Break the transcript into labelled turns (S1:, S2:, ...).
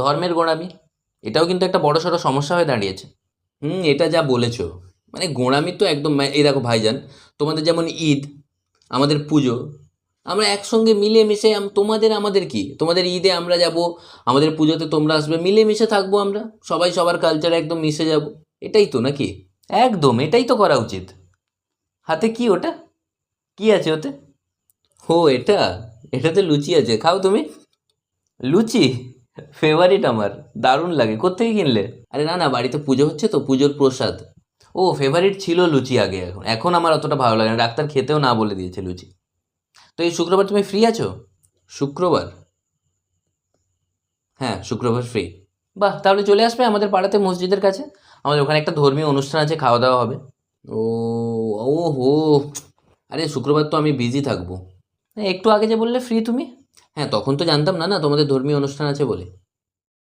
S1: ধর্মের গোঁড়ামি, এটাও কিন্তু একটা বড় সড়ো সমস্যা হয়ে দাঁড়িয়েছে। এটা যা বলেছো, মানে গোঁড়ামি তো একদম, এই দেখো ভাইজান, তোমাদের যেমন ঈদ, আমাদের পুজো, আমরা একসঙ্গে মিলেমিশে তোমাদের আমাদের কি, তোমাদের ঈদে আমরা যাব, আমাদের পুজোতে তোমরা আসবে, মিলেমিশে থাকবো আমরা, সবাই সবার কালচারে একদম মিশে যাব। এটাই তো নাকি? একদম এটাই তো করা উচিত। হাতে কি ওটা? কি আছে ওতে? ও এটা, এটাতে লুচি আছে, খাও তুমি। লুচি ফেভারিট আমার, দারুণ লাগে। কোত্থেকে কিনলে? আরে না না, বাড়িতে পুজো হচ্ছে তো, পুজোর প্রসাদ। ও ফেভারিট ছিল লুচি আগে, এখন এখন আমার অতটা ভালো লাগে না, ডাক্তার খেতেও না বলে দিয়েছে লুচি। তো এই শুক্রবার তুমি ফ্রি আছো? শুক্রবার? হ্যাঁ শুক্রবার ফ্রি। বাহ, তাহলে চলে আসবে আমাদের পাড়াতে মসজিদের কাছে, আমাদের ওখানে একটা ধর্মীয় অনুষ্ঠান আছে, খাওয়া দাওয়া হবে। ও, ও হো, আরে শুক্রবার তো আমি বিজি থাকবো। একটু আগে যে বললে ফ্রি তুমি। হ্যাঁ তখন তো জানতাম না না তোমাদের ধর্মীয় অনুষ্ঠান আছে বলে।